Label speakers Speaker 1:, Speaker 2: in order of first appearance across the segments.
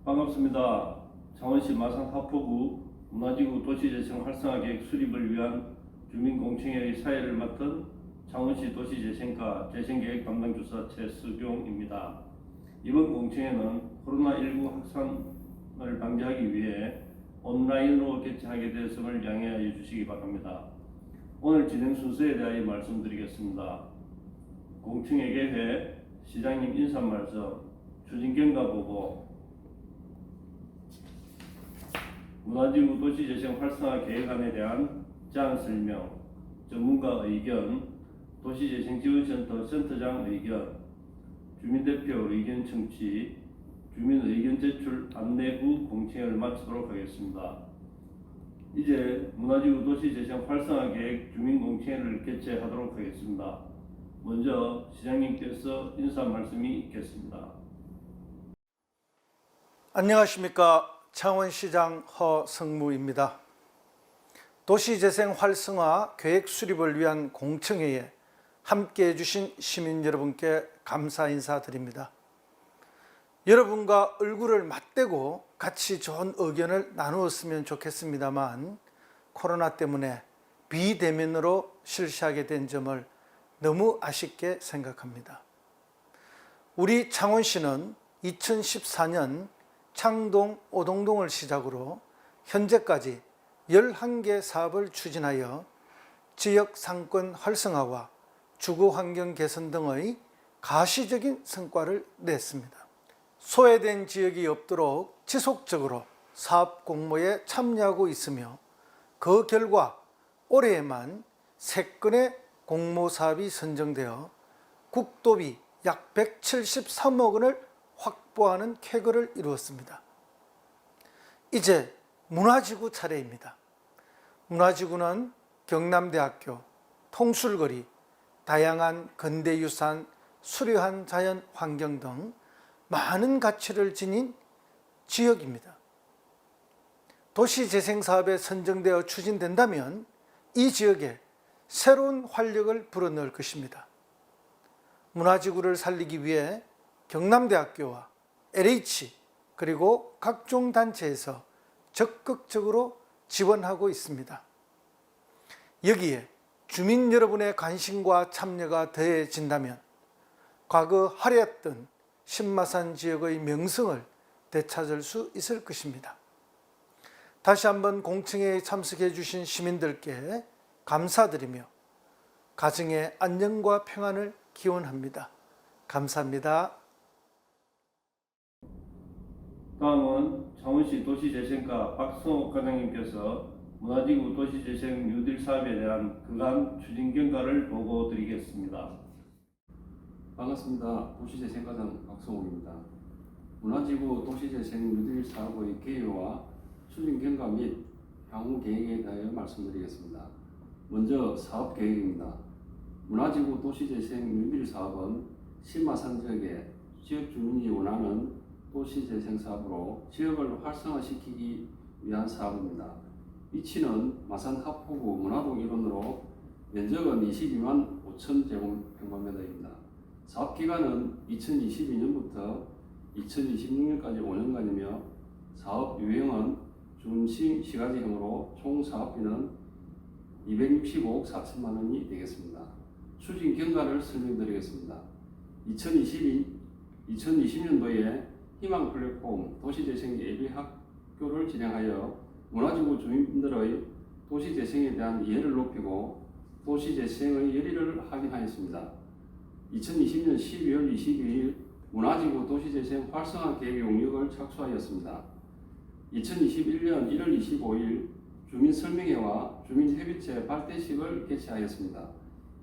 Speaker 1: 반갑습니다. 창원시 마산 하포구 문화지구 도시재생 활성화 계획 수립을 위한 주민공청회의 사회를 맡은 창원시 도시재생과 재생계획 담당주사 최수경입니다. 이번 공청회는 코로나19 확산을 방지하기 위해 온라인으로 개최하게 되었음을 양해하여 주시기 바랍니다. 오늘 진행 순서에 대하여 말씀드리겠습니다. 공청회 개회, 시장님 인사 말씀, 추진경과 보고, 문화지구 도시재생 활성화 계획안에 대한 제안 설명, 전문가 의견, 도시재생지원센터 센터장 의견, 주민대표 의견 청취, 주민 의견 제출 안내 후 공청회를 마치도록 하겠습니다. 이제 문화지구 도시재생 활성화 계획 주민공청회를 개최하도록 하겠습니다. 먼저 시장님께서 인사 말씀이 있겠습니다.
Speaker 2: 안녕하십니까. 창원시장 허성무입니다. 도시재생 활성화 계획 수립을 위한 공청회에 함께해 주신 시민 여러분께 감사 인사드립니다. 여러분과 얼굴을 맞대고 같이 좋은 의견을 나누었으면 좋겠습니다만 코로나 때문에 비대면으로 실시하게 된 점을 너무 아쉽게 생각합니다. 우리 창원시는 2014년 창동 오동동을 시작으로 현재까지 11개 사업을 추진하여 지역 상권 활성화와 주거 환경 개선 등의 가시적인 성과를 냈습니다. 소외된 지역이 없도록 지속적으로 사업 공모에 참여하고 있으며 그 결과 올해에만 3건의 공모 사업이 선정되어 국도비 약 173억 원을 확보하는 쾌거를 이루었습니다. 이제 문화지구 차례입니다. 문화지구는 경남대학교, 통술거리, 다양한 근대유산, 수려한 자연 환경 등 많은 가치를 지닌 지역입니다. 도시재생사업에 선정되어 추진된다면 이 지역에 새로운 활력을 불어넣을 것입니다. 문화지구를 살리기 위해 경남대학교와 LH 그리고 각종 단체에서 적극적으로 지원하고 있습니다. 여기에 주민 여러분의 관심과 참여가 더해진다면 과거 화려했던 신마산 지역의 명성을 되찾을 수 있을 것입니다. 다시 한번 공청회에 참석해 주신 시민들께 감사드리며 가정의 안녕과 평안을 기원합니다. 감사합니다.
Speaker 1: 다음은 창원시 도시재생과 박성옥 과장님께서 문화지구 도시재생 뉴딜 사업에 대한 그간 추진 경과를 보고 드리겠습니다.
Speaker 3: 반갑습니다. 도시재생과장 박성욱입니다. 문화지구 도시재생 뉴딜 사업의 개요와 추진 경과 및 향후 계획에 대하여 말씀드리겠습니다. 먼저 사업 계획입니다. 문화지구 도시재생 뉴딜 사업은 신마산 지역에 지역 주민이 원하는 도시재생 사업으로 지역을 활성화시키기 위한 사업입니다. 위치는 마산 하포구 문화동 일원으로 면적은 22만 5천 제곱평방미터입니다. 사업 기간은 2022년부터 2026년까지 5년간이며 사업 유형은 중심 시가지형으로 총 사업비는 265억 4천만 원이 되겠습니다. 추진 경과를 설명드리겠습니다. 2020년도에 희망 플랫폼 도시재생 예비학교를 진행하여 문화지구 주민들의 도시재생에 대한 이해를 높이고 도시재생의 열의를 확인하였습니다. 2020년 12월 22일 문화지구 도시재생 활성화 계획 용역을 착수하였습니다. 2021년 1월 25일 주민설명회와 주민협의체 발대식을 개최하였습니다.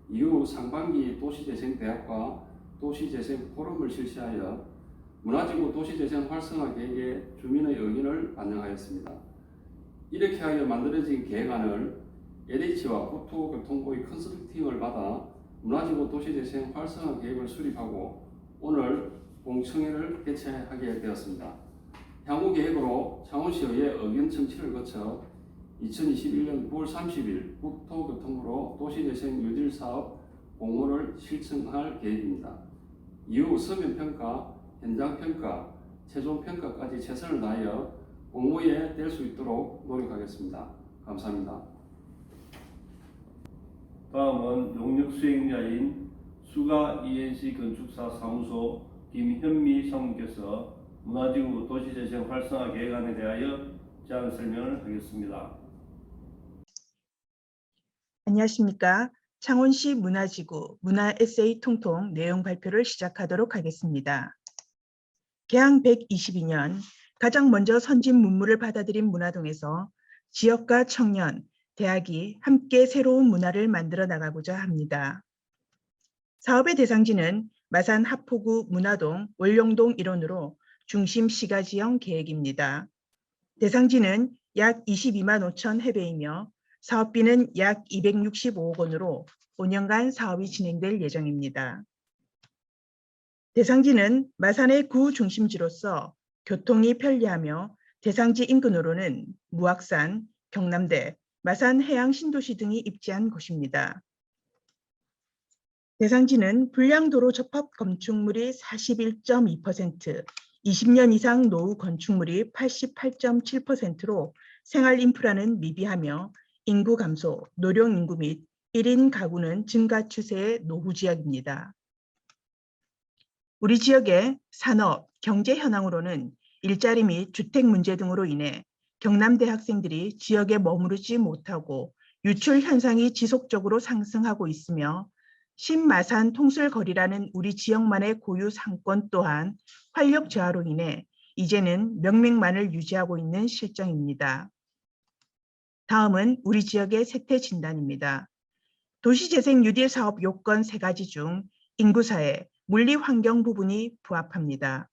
Speaker 3: 이후 상반기 도시재생대학과 도시재생 포럼을 실시하여 문화지구 도시재생 활성화 계획에 주민의 의견을 반영하였습니다. 이렇게 하여 만들어진 계획안을 LH와 국토교통부의 컨설팅을 받아 문화지구 도시재생 활성화 계획을 수립하고 오늘 공청회를 개최하게 되었습니다. 향후 계획으로 창원시의회 의견 청취를 거쳐 2021년 9월 30일 국토교통부로 도시재생 뉴딜 사업 공모를 신청할 계획입니다. 이후 서면평가, 현장평가, 최종 평가까지 최선을 다하여 공무에 될 수 있도록 노력하겠습니다. 감사합니다.
Speaker 1: 다음은 용역 수행자인 수가 ENC 건축사 사무소 김현미 사무께서 문화지구 도시재생 활성화 계획안에 대하여 제안 설명을 하겠습니다.
Speaker 4: 안녕하십니까. 창원시 문화지구 문화 에세이 통통 내용 발표를 시작하도록 하겠습니다. 개항 122년 가장 먼저 선진 문물을 받아들인 문화동에서 지역과 청년, 대학이 함께 새로운 문화를 만들어 나가고자 합니다. 사업의 대상지는 마산 하포구 문화동 월룡동 일원으로 중심 시가지형 계획입니다. 대상지는 약 22만 5천 해배이며 사업비는 약 265억 원으로 5년간 사업이 진행될 예정입니다. 대상지는 마산의 구 중심지로서 교통이 편리하며 대상지 인근으로는 무악산, 경남대, 마산 해양 신도시 등이 입지한 곳입니다. 대상지는 불량도로 접합 건축물이 41.2%, 20년 이상 노후 건축물이 88.7%로 생활 인프라는 미비하며 인구 감소, 노령 인구 및 1인 가구는 증가 추세의 노후 지역입니다. 우리 지역의 산업, 경제 현황으로는 일자리 및 주택 문제 등으로 인해 경남대 학생들이 지역에 머무르지 못하고 유출 현상이 지속적으로 상승하고 있으며 신마산 통술거리라는 우리 지역만의 고유 상권 또한 활력 저하로 인해 이제는 명맥만을 유지하고 있는 실정입니다. 다음은 우리 지역의 세태 진단입니다. 도시재생 뉴딜 사업 요건 3가지 중 인구사회, 물리환경 부분이 부합합니다.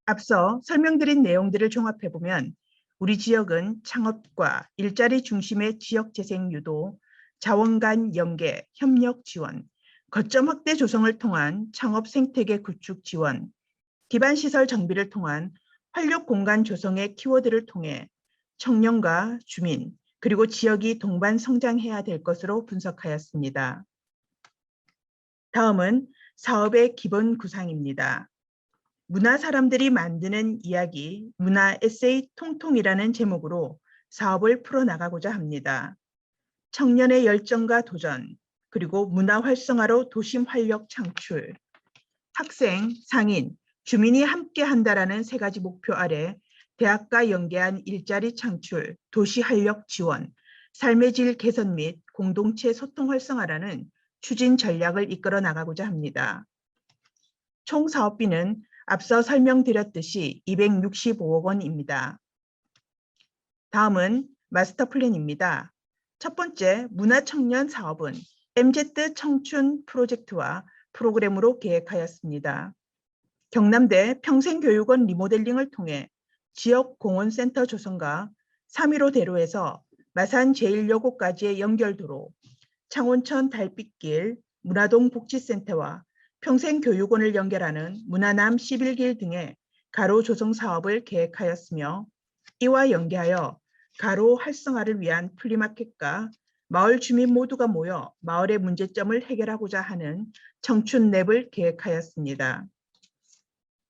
Speaker 4: 앞서 설명드린 내용들을 종합해보면 우리 지역은 창업과 일자리 중심의 지역재생 유도, 자원 간 연계, 협력 지원, 거점 확대 조성을 통한 창업 생태계 구축 지원, 기반시설 정비를 통한 활력 공간 조성의 키워드를 통해 청년과 주민, 그리고 지역이 동반 성장해야 될 것으로 분석하였습니다. 다음은 사업의 기본 구상입니다. 문화 사람들이 만드는 이야기, 문화 에세이 통통이라는 제목으로 사업을 풀어나가고자 합니다. 청년의 열정과 도전, 그리고 문화 활성화로 도심 활력 창출, 학생, 상인, 주민이 함께 한다라는 3가지 목표 아래 대학과 연계한 일자리 창출, 도시 활력 지원, 삶의 질 개선 및 공동체 소통 활성화라는 추진 전략을 이끌어 나가고자 합니다. 총 사업비는 앞서 설명드렸듯이 265억 원입니다. 다음은 마스터 플랜입니다. 첫 번째 문화청년 사업은 MZ 청춘 프로젝트와 프로그램으로 계획하였습니다. 경남대 평생교육원 리모델링을 통해 지역 공원센터 조성과 315 대로에서 마산 제1여고까지의 연결도로, 창원천 달빛길, 문화동 복지센터와 평생교육원을 연결하는 문화남 11길 등의 가로 조성 사업을 계획하였으며 이와 연계하여 가로 활성화를 위한 플리마켓과 마을 주민 모두가 모여 마을의 문제점을 해결하고자 하는 청춘랩을 계획하였습니다.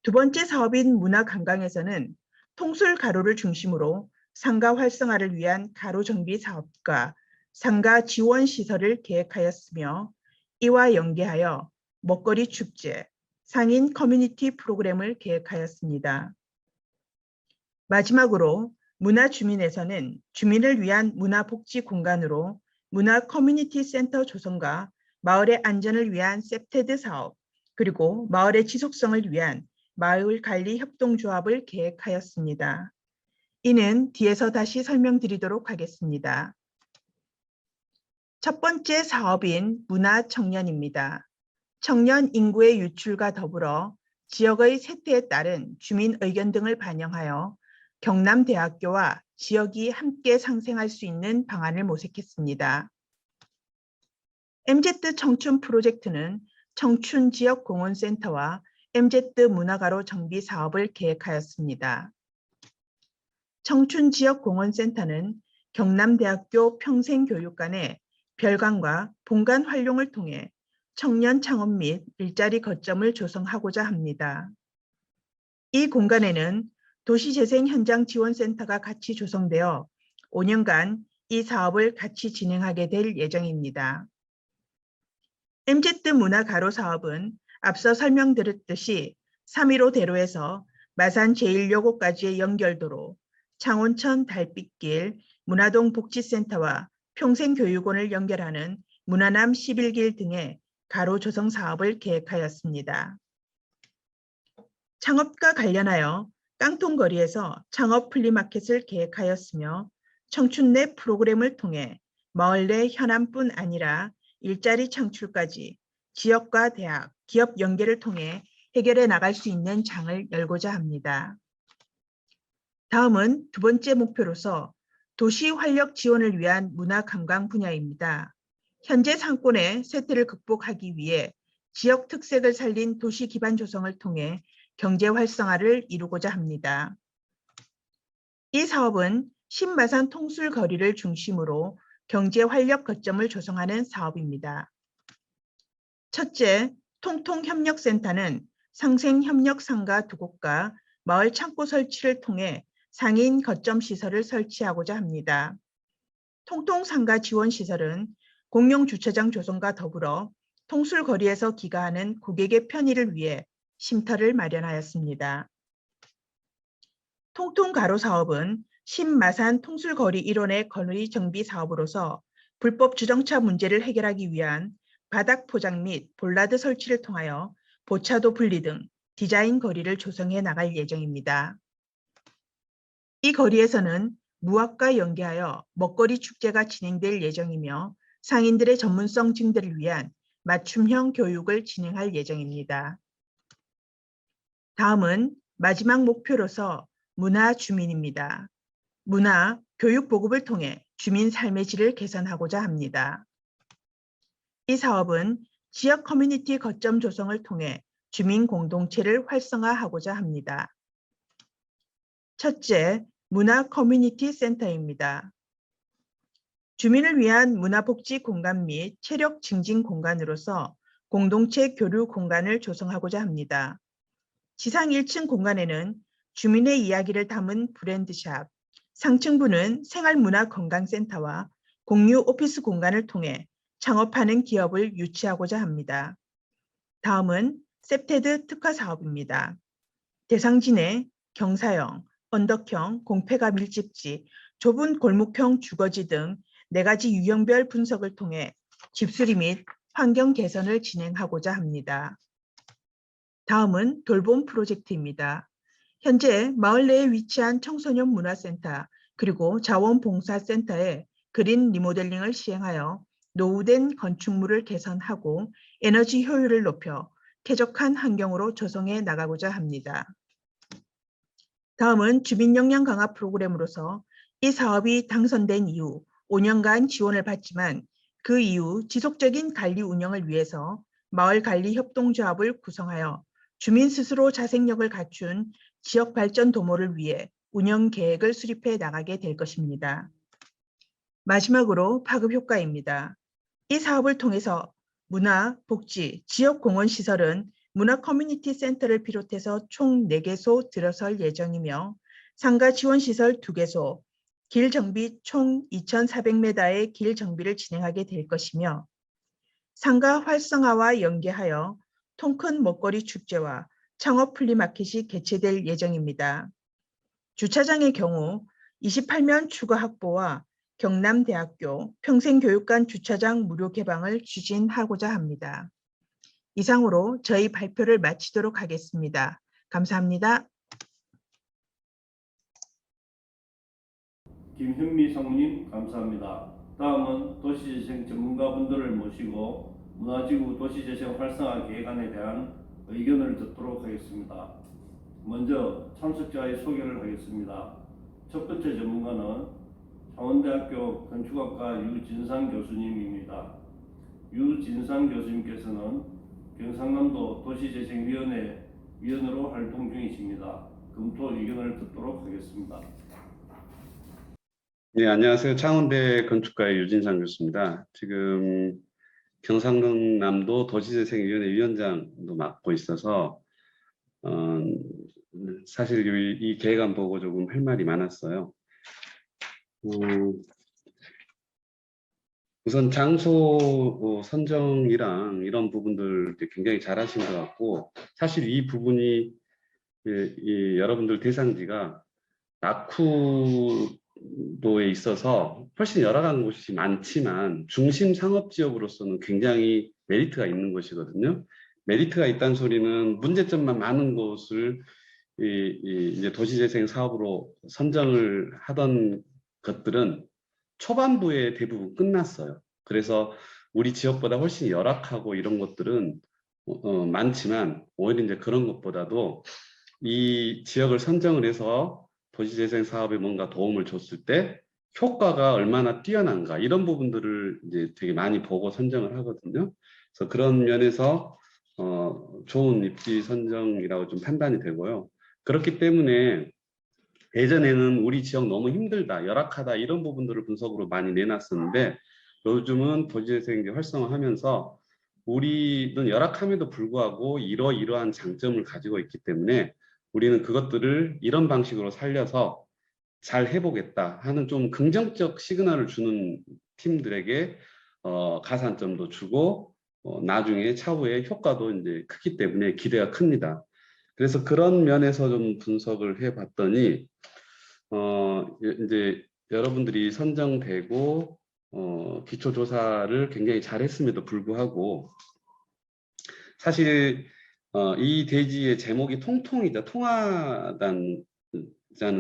Speaker 4: 두 번째 사업인 문화관광에서는 통술 가로를 중심으로 상가 활성화를 위한 가로 정비 사업과 상가 지원 시설을 계획하였으며 이와 연계하여 먹거리 축제, 상인 커뮤니티 프로그램을 계획하였습니다. 마지막으로 문화주민에서는 주민을 위한 문화복지 공간으로 문화 커뮤니티 센터 조성과 마을의 안전을 위한 세프테드 사업, 그리고 마을의 지속성을 위한 마을관리 협동조합을 계획하였습니다. 이는 뒤에서 다시 설명드리도록 하겠습니다. 첫 번째 사업인 문화청년입니다. 청년 인구의 유출과 더불어 지역의 세태에 따른 주민 의견 등을 반영하여 경남대학교와 지역이 함께 상생할 수 있는 방안을 모색했습니다. MZ 청춘 프로젝트는 청춘 지역 공원센터와 MZ 문화가로 정비 사업을 계획하였습니다. 청춘 지역 공원센터는 경남대학교 평생교육관의 별관과 본관 활용을 통해 청년 창업 및 일자리 거점을 조성하고자 합니다. 이 공간에는 도시재생 현장 지원센터가 같이 조성되어 5년간 이 사업을 같이 진행하게 될 예정입니다. MZ 문화 가로 사업은 앞서 설명드렸듯이 315 대로에서 마산 제1요고까지의 연결도로, 창원천 달빛길, 문화동 복지센터와 평생교육원을 연결하는 문화남 11길 등의 가로 조성 사업을 계획하였습니다. 창업과 관련하여 깡통거리에서 창업 플리마켓을 계획하였으며 청춘내 프로그램을 통해 마을 내 현안뿐 아니라 일자리 창출까지 지역과 대학, 기업 연계를 통해 해결해 나갈 수 있는 장을 열고자 합니다. 다음은 두 번째 목표로서 도시 활력 지원을 위한 문화관광 분야입니다. 현재 상권의 쇠퇴를 극복하기 위해 지역 특색을 살린 도시 기반 조성을 통해 경제 활성화를 이루고자 합니다. 이 사업은 신마산 통술 거리를 중심으로 경제 활력 거점을 조성하는 사업입니다. 첫째, 통통협력센터는 상생협력상가 2곳과 마을 창고 설치를 통해 상인 거점 시설을 설치하고자 합니다. 통통상가 지원시설은 공용주차장 조성과 더불어 통술거리에서 기가하는 고객의 편의를 위해 쉼터를 마련하였습니다. 통통가로 사업은 신마산 통술거리 일원의 거리 정비 사업으로서 불법 주정차 문제를 해결하기 위한 바닥 포장 및 볼라드 설치를 통하여 보차도 분리 등 디자인 거리를 조성해 나갈 예정입니다. 이 거리에서는 무학과 연계하여 먹거리 축제가 진행될 예정이며 상인들의 전문성 증대를 위한 맞춤형 교육을 진행할 예정입니다. 다음은 마지막 목표로서 문화 주민입니다. 문화, 교육 보급을 통해 주민 삶의 질을 개선하고자 합니다. 이 사업은 지역 커뮤니티 거점 조성을 통해 주민 공동체를 활성화하고자 합니다. 첫째, 문화 커뮤니티 센터입니다. 주민을 위한 문화복지 공간 및 체력 증진 공간으로서 공동체 교류 공간을 조성하고자 합니다. 지상 1층 공간에는 주민의 이야기를 담은 브랜드샵, 상층부는 생활문화건강센터와 공유 오피스 공간을 통해 창업하는 기업을 유치하고자 합니다. 다음은 셉테드 특화 사업입니다. 대상지내 경사형, 언덕형, 공폐가 밀집지, 좁은 골목형 주거지 등 4가지 유형별 분석을 통해 집수리 및 환경 개선을 진행하고자 합니다. 다음은 돌봄 프로젝트입니다. 현재 마을 내에 위치한 청소년 문화센터 그리고 자원봉사센터에 그린 리모델링을 시행하여 노후된 건축물을 개선하고 에너지 효율을 높여 쾌적한 환경으로 조성해 나가고자 합니다. 다음은 주민 역량 강화 프로그램으로서 이 사업이 당선된 이후 5년간 지원을 받지만 그 이후 지속적인 관리 운영을 위해서 마을관리협동조합을 구성하여 주민 스스로 자생력을 갖춘 지역 발전 도모를 위해 운영 계획을 수립해 나가게 될 것입니다. 마지막으로 파급 효과입니다. 이 사업을 통해서 문화, 복지, 지역공원시설은 문화 커뮤니티 센터를 비롯해서 총 4개소 들어설 예정이며 상가 지원시설 2개소, 길 정비 총 2,400m의 길 정비를 진행하게 될 것이며 상가 활성화와 연계하여 통큰 먹거리 축제와 창업 플리마켓이 개최될 예정입니다. 주차장의 경우 28면 추가 확보와 경남대학교 평생교육관 주차장 무료 개방을 추진하고자 합니다. 이상으로 저희 발표를 마치도록 하겠습니다. 감사합니다.
Speaker 1: 김현미 성우님 감사합니다. 다음은 도시재생 전문가분들을 모시고 문화지구 도시재생 활성화 계획안에 대한 의견을 듣도록 하겠습니다. 먼저 참석자의 소개를 하겠습니다. 첫 번째 전문가는 창원대학교 건축학과 유진상 교수님입니다. 유진상 교수님께서는 경상남도 도시재생위원회 위원으로 활동 중이십니다. 검토 의견을 듣도록 하겠습니다.
Speaker 5: 네, 안녕하세요. 창원대 건축가의 유진상 교수입니다. 지금 경상남도 도시재생위원회 위원장도 맡고 있어서 사실 이 계획안 보고 조금 할 말이 많았어요. 우선 장소 선정이랑 이런 부분들 굉장히 잘하신 것 같고, 사실 이 부분이 이 여러분들 대상지가 낙후도에 있어서 훨씬 열악한 곳이 많지만 중심 상업 지역으로서는 굉장히 메리트가 있는 곳이거든요. 메리트가 있다는 소리는 문제점만 많은 곳을 이제 도시재생 사업으로 선정을 하던 것들은 초반부에 대부분 끝났어요. 그래서 우리 지역보다 훨씬 열악하고 이런 것들은 많지만 오히려 이제 그런 것보다도 이 지역을 선정을 해서 도시재생 사업에 뭔가 도움을 줬을 때 효과가 얼마나 뛰어난가 이런 부분들을 이제 되게 많이 보고 선정을 하거든요. 그래서 그런 면에서 좋은 입지 선정이라고 좀 판단이 되고요. 그렇기 때문에 예전에는 우리 지역 너무 힘들다, 열악하다 이런 부분들을 분석으로 많이 내놨었는데 요즘은 도시재생 활성화하면서 우리는 열악함에도 불구하고 이러이러한 장점을 가지고 있기 때문에 우리는 그것들을 이런 방식으로 살려서 잘 해보겠다 하는 좀 긍정적 시그널을 주는 팀들에게 가산점도 주고 나중에 차후에 효과도 이제 크기 때문에 기대가 큽니다. 그래서 그런 면에서 좀 분석을 해봤더니 이제 여러분들이 선정되고 기초조사를 굉장히 잘했음에도 불구하고 사실 이 대지의 제목이 통통이다, 통하다는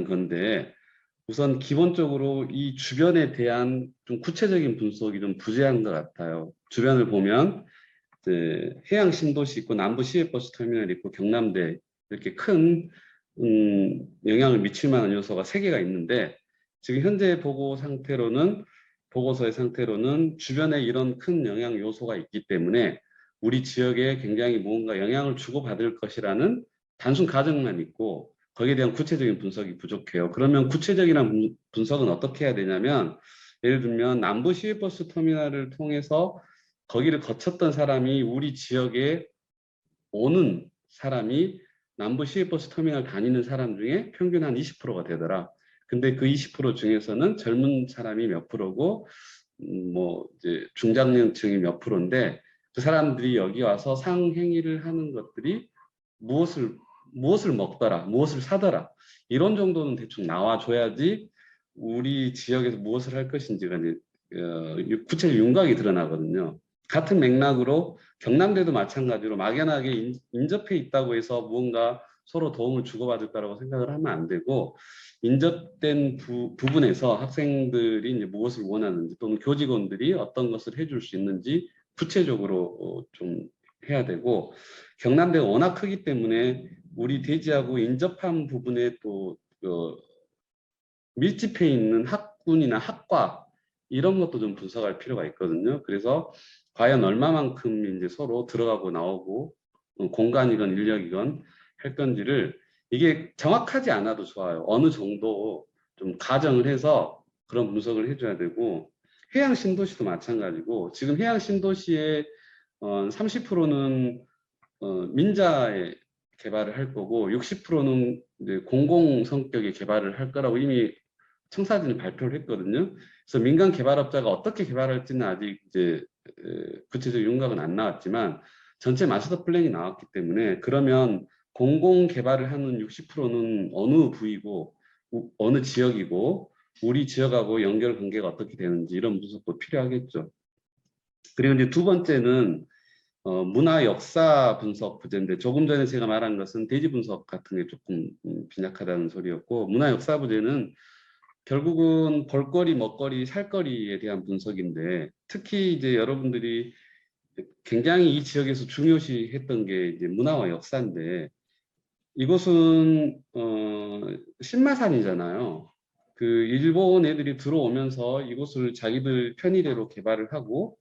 Speaker 5: 건데 우선 기본적으로 이 주변에 대한 좀 구체적인 분석이 좀 부재한 것 같아요. 주변을 보면 이제 해양 신도시 있고 남부 시외버스 터미널 있고 경남대 이렇게 큰 영향을 미칠 만한 요소가 3개가 있는데 지금 현재 보고서의 상태로는 주변에 이런 큰 영향 요소가 있기 때문에 우리 지역에 굉장히 뭔가 영향을 주고받을 것이라는 단순 가정만 있고 거기에 대한 구체적인 분석이 부족해요. 그러면 구체적인 분석은 어떻게 해야 되냐면 예를 들면 남부 시외버스 터미널을 통해서 거기를 거쳤던 사람이 우리 지역에 오는 사람이 남부 시외버스 터미널 다니는 사람 중에 평균 한 20%가 되더라. 근데 그 20% 중에서는 젊은 사람이 몇 프로고 뭐 이제 중장년층이 몇 프로인데 그 사람들이 여기 와서 상행위를 하는 것들이 무엇을 먹더라, 무엇을 사더라 이런 정도는 대충 나와줘야지 우리 지역에서 무엇을 할 것인지가 이제 구체적 윤곽이 드러나거든요. 같은 맥락으로 경남대도 마찬가지로 막연하게 인접해 있다고 해서 무언가 서로 도움을 주고받을 거라고 생각을 하면 안 되고 인접된 부분에서 학생들이 이제 무엇을 원하는지 또는 교직원들이 어떤 것을 해줄 수 있는지 구체적으로 좀 해야 되고 경남대가 워낙 크기 때문에 우리 대지하고 인접한 부분에 또 밀집해 있는 학군이나 학과 이런 것도 좀 분석할 필요가 있거든요. 그래서 과연 얼마만큼 이제 서로 들어가고 나오고 공간이건 인력이건 할 건지를 이게 정확하지 않아도 좋아요. 어느 정도 좀 가정을 해서 그런 분석을 해줘야 되고 해양 신도시도 마찬가지고 지금 해양 신도시의 30%는 민자의 개발을 할 거고 60%는 이제 공공 성격의 개발을 할 거라고 이미 청사진이 발표를 했거든요. 그래서 민간 개발업자가 어떻게 개발할지는 아직 이제 구체적 윤곽은 안 나왔지만 전체 마스터 플랜이 나왔기 때문에 그러면 공공 개발을 하는 60%는 어느 부위고 어느 지역이고 우리 지역하고 연결 관계가 어떻게 되는지 이런 분석도 필요하겠죠. 그리고 이제 두 번째는 문화 역사 분석 부제인데 조금 전에 제가 말한 것은 대지 분석 같은 게 조금 빈약하다는 소리였고 문화 역사 부제는 결국은 볼거리, 먹거리, 살거리에 대한 분석인데 특히 이제 여러분들이 굉장히 이 지역에서 중요시했던 게 이제 문화와 역사인데 이곳은 신마산이잖아요. 그 일본 애들이 들어오면서 이곳을 자기들 편의대로 개발을 하고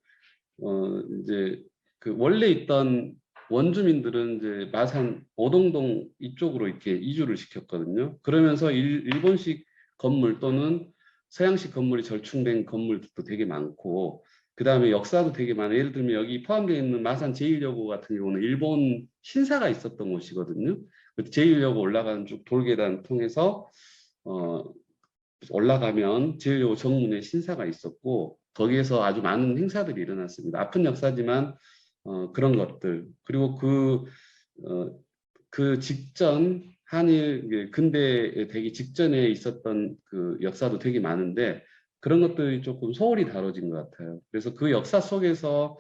Speaker 5: 이제 그 원래 있던 원주민들은 이제 마산 오동동 이쪽으로 이렇게 이주를 시켰거든요. 그러면서 일본식 건물 또는 서양식 건물이 절충된 건물들도 되게 많고 그 다음에 역사도 되게 많아요. 예를 들면 여기 포함되어 있는 마산 제1여고 같은 경우는 일본 신사가 있었던 곳이거든요. 그 제1여고 올라가는 쭉 돌계단 통해서 올라가면 제1여고 정문에 신사가 있었고 거기에서 아주 많은 행사들이 일어났습니다. 아픈 역사지만 그런 것들 그리고 그 직전 한일 근대에 되기 직전에 있었던 그 역사도 되게 많은데 그런 것들이 조금 소홀히 다뤄진 것 같아요. 그래서 그 역사 속에서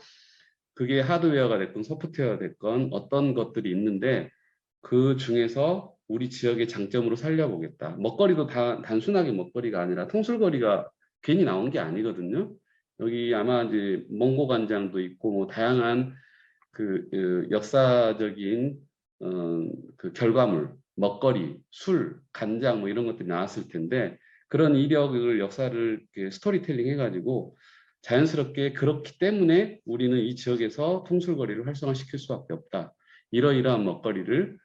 Speaker 5: 그게 하드웨어가 됐건 소프트웨어가 됐건 어떤 것들이 있는데 그 중에서 우리 지역의 장점으로 살려보겠다. 먹거리도 단순하게 먹거리가 아니라 통술거리가 괜히 나온 게 아니거든요. 여기 아마 이제 몽고 간장도 있고 뭐 다양한 그 역사적인 그 결과물, 먹거리, 술, 간장 뭐 이런 것들이 나왔을 텐데 그런 이력을 역사를 스토리텔링 해가지고 자연스럽게 그렇기 때문에 우리는 이 지역에서 통술거리를 활성화시킬 수밖에 없다. 이러이러한 먹거리를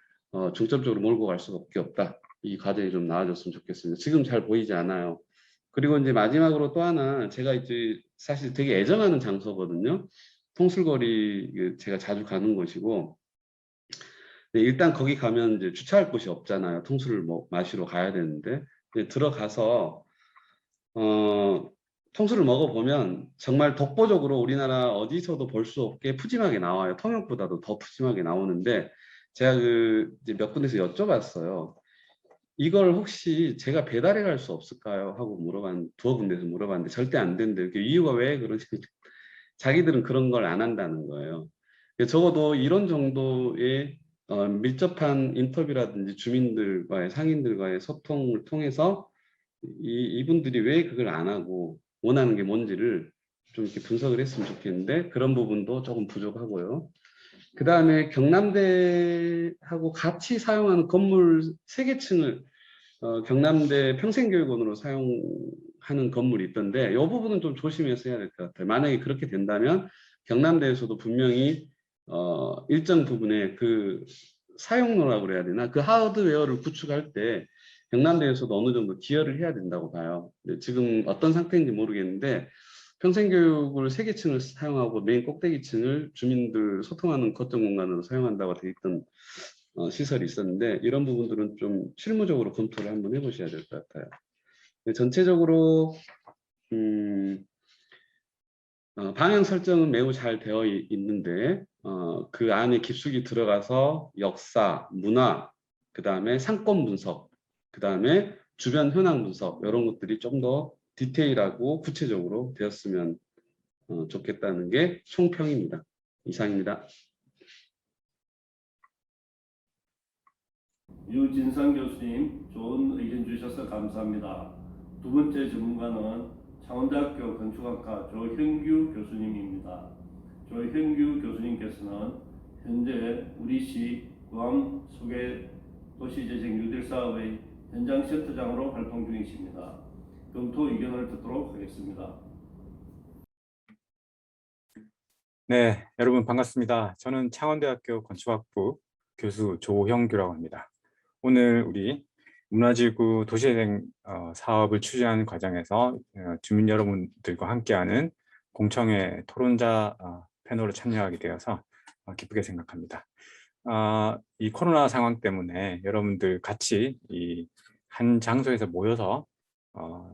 Speaker 5: 중점적으로 몰고 갈 수밖에 없다. 이 과정이 좀 나아졌으면 좋겠습니다. 지금 잘 보이지 않아요. 그리고 이제 마지막으로 또 하나 제가 이제 사실 되게 애정하는 장소거든요. 통술거리 제가 자주 가는 곳이고 일단 거기 가면 이제 주차할 곳이 없잖아요. 통술을 뭐 마시러 가야 되는데 들어가서 통술을 먹어보면 정말 독보적으로 우리나라 어디서도 볼 수 없게 푸짐하게 나와요. 통영보다도 더 푸짐하게 나오는데 제가 이제 몇 군데서 여쭤봤어요. 이걸 혹시 제가 배달해 갈 수 없을까요? 하고 두어 군데서 물어봤는데 절대 안 된대요. 이유가 왜 그러지? 자기들은 그런 걸 안 한다는 거예요. 적어도 이런 정도의 밀접한 인터뷰라든지 주민들과의 상인들과의 소통을 통해서 이분들이 왜 그걸 안 하고 원하는 게 뭔지를 좀 이렇게 분석을 했으면 좋겠는데 그런 부분도 조금 부족하고요. 그 다음에 경남대하고 같이 사용하는 건물 3개 층을 경남대 평생교육원으로 사용하는 건물이 있던데 이 부분은 좀 조심해서 해야 될 것 같아요. 만약에 그렇게 된다면 경남대에서도 분명히 일정 부분의 그 사용료라고 그래야 되나 그 하드웨어를 구축할 때 경남대에서도 어느 정도 기여를 해야 된다고 봐요. 지금 어떤 상태인지 모르겠는데 평생교육을 3개 층을 사용하고 메인 꼭대기층을 주민들 소통하는 거점 공간으로 사용한다고 되어 있던 시설이 있었는데 이런 부분들은 좀 실무적으로 검토를 한번 해보셔야 될 것 같아요. 전체적으로 방향 설정은 매우 잘 되어 있는데 그 안에 깊숙이 들어가서 역사, 문화, 그 다음에 상권 분석, 그 다음에 주변 현황 분석 이런 것들이 좀 더 디테일하고 구체적으로 되었으면 좋겠다는 게 총평입니다. 이상입니다.
Speaker 1: 유진상 교수님, 좋은 의견 주셔서 감사합니다. 두 번째 전문가는 창원대학교 건축학과 조형규 교수님입니다. 조형규 교수님께서는 현재 우리시 구암 소개 도시재생 뉴딜 사업의 현장 센터장으로 활동 중이십니다. 검토 의견을 듣도록 하겠습니다.
Speaker 6: 네, 여러분 반갑습니다. 저는 창원대학교 건축학부 교수 조형규라고 합니다. 오늘 우리 문화지구 도시재생 사업을 추진하는 과정에서 주민 여러분들과 함께하는 공청회 토론자 패널에 참여하게 되어서 기쁘게 생각합니다. 이 코로나 상황 때문에 여러분들 같이 이 한 장소에서 모여서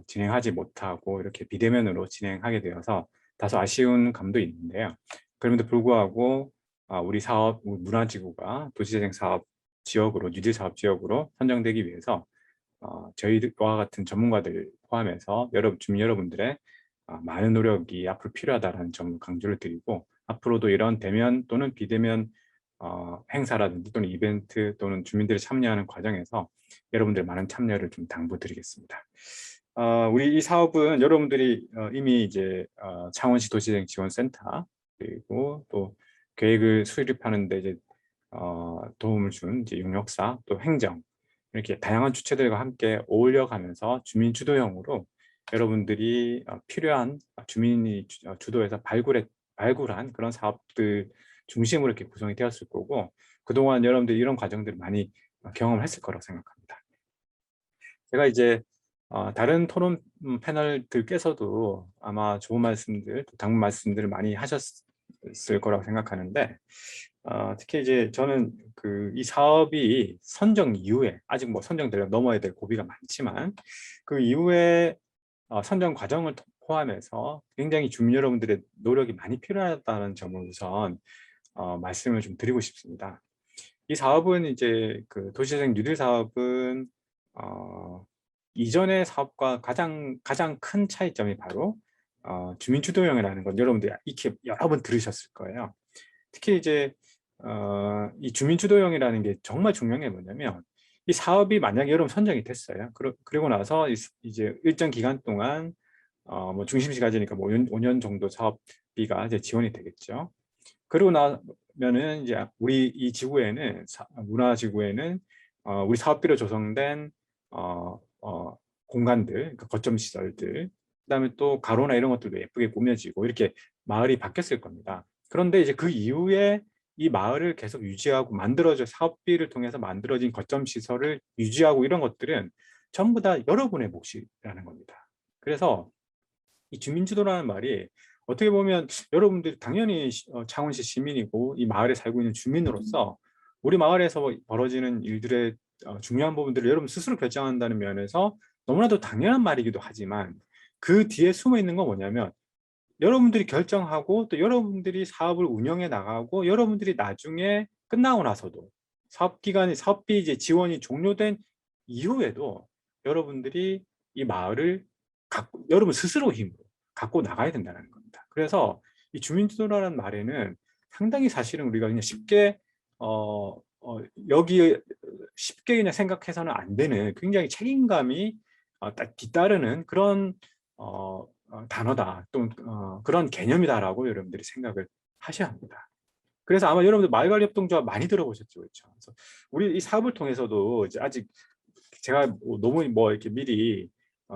Speaker 6: 진행하지 못하고 이렇게 비대면으로 진행하게 되어서 다소 아쉬운 감도 있는데요. 그럼에도 불구하고 우리 사업, 문화지구가 도시재생 사업 지역으로, 뉴딜 사업 지역으로 선정되기 위해서 저희와 같은 전문가들 포함해서 주민 여러분들의 많은 노력이 앞으로 필요하다는 점을 강조를 드리고 앞으로도 이런 대면 또는 비대면 행사라든지 또는 이벤트 또는 주민들이 참여하는 과정에서 여러분들 많은 참여를 좀 당부드리겠습니다. 우리 이 사업은 여러분들이 이미 이제 창원시 도시재생 지원센터 그리고 또 계획을 수립하는데 이제 도움을 준 이제 용역사 또 행정 이렇게 다양한 주체들과 함께 어울려가면서 주민 주도형으로 여러분들이 필요한 주민이 주도해서 발굴한 그런 사업들 중심으로 이렇게 구성이 되었을 거고 그동안 여러분들이 이런 과정들을 많이 경험을 했을 거라고 생각합니다. 제가 이제 다른 토론 패널들께서도 아마 좋은 말씀들, 또 당부 말씀들을 많이 하셨을 거라고 생각하는데, 특히 이제 저는 이 사업이 선정 이후에, 아직 뭐 선정되려면 넘어야 될 고비가 많지만, 그 이후에 선정 과정을 포함해서 굉장히 주민 여러분들의 노력이 많이 필요하다는 점을 우선 말씀을 좀 드리고 싶습니다. 이 사업은 이제 그 도시재생 뉴딜 사업은 이전의 사업과 가장 큰 차이점이 바로 주민 주도형이라는 건 여러분들이 익히 여러 번 들으셨을 거예요. 특히 이제 이 주민 주도형이라는 게 정말 중요한 게 뭐냐면, 이 사업이 만약에 여러분 선정이 됐어요. 그리고 나서 이제 일정 기간 동안 뭐 중심시 가지니까 뭐 5년 정도 사업비가 이제 지원이 되겠죠. 그러고 나면은 이제 우리 이 지구에는 문화지구에는 우리 사업비로 조성된 공간들, 그러니까 거점 시설들, 그다음에 또 가로나 이런 것들도 예쁘게 꾸며지고 이렇게 마을이 바뀌었을 겁니다. 그런데 이제 그 이후에 이 마을을 계속 유지하고 사업비를 통해서 만들어진 거점 시설을 유지하고 이런 것들은 전부 다 여러분의 몫이라는 겁니다. 그래서 이 주민주도라는 말이 어떻게 보면 여러분들이 당연히 창원시 시민이고 이 마을에 살고 있는 주민으로서 우리 마을에서 벌어지는 일들의 중요한 부분들을 여러분 스스로 결정한다는 면에서 너무나도 당연한 말이기도 하지만, 그 뒤에 숨어 있는 건 뭐냐면, 여러분들이 결정하고 또 여러분들이 사업을 운영해 나가고 여러분들이 나중에 끝나고 나서도 사업비 이제 지원이 종료된 이후에도 여러분들이 이 마을을 여러분 스스로 힘으로 갖고 나가야 된다는 겁니다. 그래서 이 주민주도라는 말에는 상당히 사실은 우리가 그냥 쉽게 여기 쉽게 그냥 생각해서는 안 되는 굉장히 책임감이 뒤따르는 그런 단어다, 또 그런 개념이다라고 여러분들이 생각을 하셔야 합니다. 그래서 아마 여러분들 마을관리협동조합 많이 들어보셨죠, 그렇죠? 그래서 우리 이 사업을 통해서도 이제 아직 제가 너무 뭐 이렇게 미리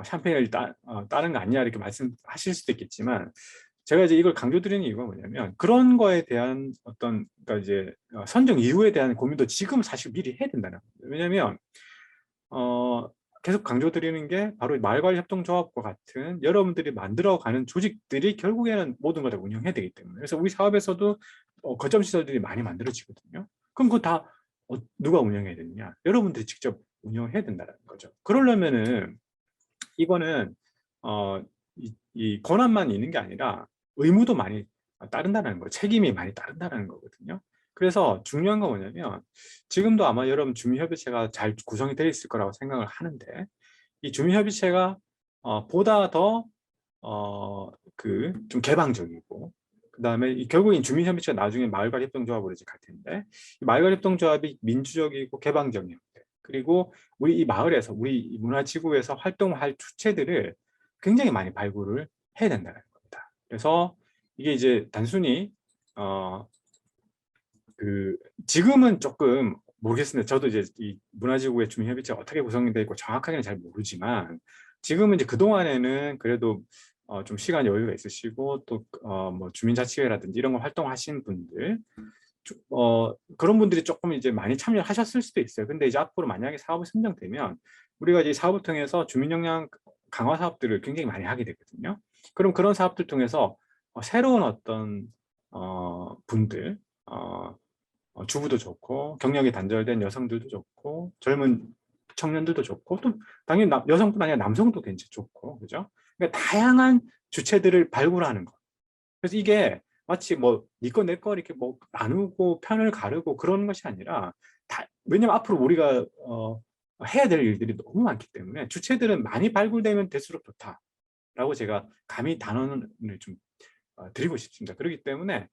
Speaker 6: 샴페인을 따는 거 아니냐 이렇게 말씀하실 수도 있겠지만, 제가 이제 이걸 강조드리는 이유가 뭐냐면, 그런 거에 대한 그러니까 이제 선정 이후에 대한 고민도 지금 사실 미리 해야 된다는 겁니다. 왜냐하면 계속 강조드리는 게 바로 마을관리협동조합과 같은 여러분들이 만들어가는 조직들이 결국에는 모든 걸 다 운영해야 되기 때문에, 그래서 우리 사업에서도 거점 시설들이 많이 만들어지거든요. 그럼 그거 다 누가 운영해야 되느냐? 여러분들이 직접 운영해야 된다는 거죠. 그러려면은 이거는 이 권한만 있는 게 아니라 의무도 많이 따른다는 거, 책임이 많이 따른다는 거거든요. 그래서 중요한 건 뭐냐면, 지금도 아마 여러분 주민협의체가 잘 구성이 되어 있을 거라고 생각을 하는데, 이 주민협의체가 보다 더 좀 개방적이고, 그다음에 결국엔 주민협의체가 나중에 마을관리협동조합으로 이제 갈 텐데, 이 마을관리협동조합이 민주적이고 개방적인 형태, 그리고 우리 이 마을에서, 우리 이 문화지구에서 활동할 주체들을 굉장히 많이 발굴을 해야 된다는 겁니다. 그래서 이게 이제 단순히 지금은 조금 모르겠습니다. 저도 이제 이 문화지구의 주민협의체가 어떻게 구성이 되어 있고 정확하게는 잘 모르지만, 지금은 이제 그동안에는 그래도 좀 시간 여유가 있으시고 또 뭐 주민자치회라든지 이런 거 활동하신 분들, 그런 분들이 조금 이제 많이 참여하셨을 수도 있어요. 근데 이제 앞으로 만약에 사업이 선정되면 우리가 이제 사업을 통해서 주민 역량 강화 사업들을 굉장히 많이 하게 되거든요. 그럼 그런 사업들 통해서 새로운 어떤 분들, 주부도 좋고 경력이 단절된 여성들도 좋고 젊은 청년들도 좋고, 또 당연히 여성뿐 아니라 남성도 괜찮 좋고, 그죠? 그러니까 다양한 주체들을 발굴하는 것. 그래서 이게 마치 뭐 니 거 내 거 이렇게 뭐 나누고 편을 가르고 그런 것이 아니라, 왜냐면 앞으로 우리가 해야 될 일들이 너무 많기 때문에 주체들은 많이 발굴되면 될수록 좋다라고 제가 감히 단언을 좀 드리고 싶습니다. 그렇기 때문에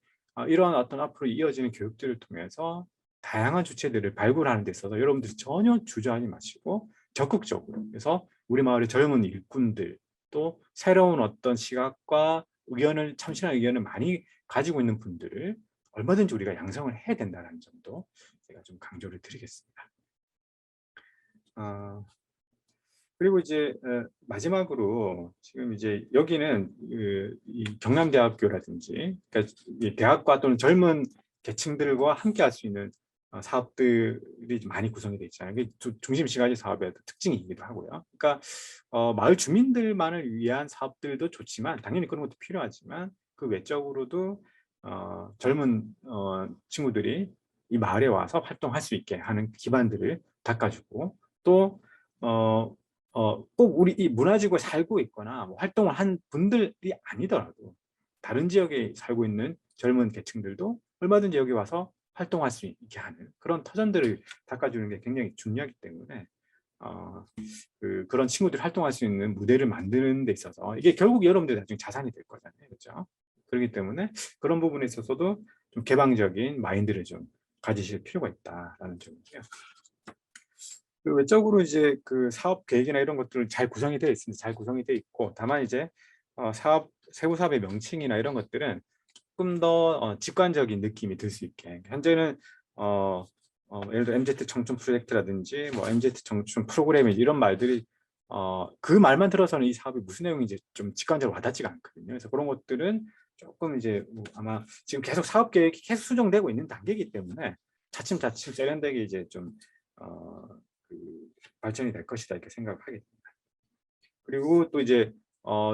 Speaker 6: 이러한 어떤 앞으로 이어지는 교육들을 통해서 다양한 주체들을 발굴하는 데 있어서 여러분들이 전혀 주저하지 마시고 적극적으로, 그래서 우리 마을의 젊은 일꾼들, 또 새로운 어떤 시각과 참신한 의견을 많이 가지고 있는 분들을 얼마든지 우리가 양성을 해야 된다는 점도 제가 좀 강조를 드리겠습니다. 그리고 이제 마지막으로, 지금 이제 여기는 이 경남대학교라든지, 그러니까 이 대학과 또는 젊은 계층들과 함께 할 수 있는 사업들이 좀 많이 구성이 되어 있잖아요. 이게 중심시가지 사업의 특징이기도 하고요. 그러니까 마을 주민들만을 위한 사업들도 좋지만 당연히 그런 것도 필요하지만 그 외적으로도 젊은 친구들이 이 마을에 와서 활동할 수 있게 하는 기반들을 닦아주고 또 꼭 우리 이 문화지구에 살고 있거나 뭐 활동을 한 분들이 아니더라도 다른 지역에 살고 있는 젊은 계층들도 얼마든지 여기 와서 활동할 수 있게 하는 그런 터전들을 닦아주는 게 굉장히 중요하기 때문에 그런 친구들이 활동할 수 있는 무대를 만드는 데 있어서 이게 결국 여러분들 나중에 자산이 될 거잖아요. 그렇죠? 그렇기 때문에 그런 부분에 있어서도 좀 개방적인 마인드를 좀 가지실 필요가 있다라는 점이고요. 그 외적으로 이제 그 사업 계획이나 이런 것들은 잘 구성이 되어 있습니다. 잘 구성이 되어 있고 다만 이제 세부 사업의 명칭이나 이런 것들은 조금 더 직관적인 느낌이 들 수 있게 현재는 예를 들어 MZ 청춘 프로젝트라든지 뭐 MZ 청춘 프로그램 이런 말들이 그 말만 들어서는 이 사업이 무슨 내용인지 좀 직관적으로 와닿지가 않거든요. 그래서 그런 것들은 조금 이제 뭐 아마 지금 계속 사업 계획이 계속 수정되고 있는 단계이기 때문에 차츰차츰 세련되게 이제 좀 그 발전이 될 것이다 이렇게 생각하겠습니다. 그리고 또 이제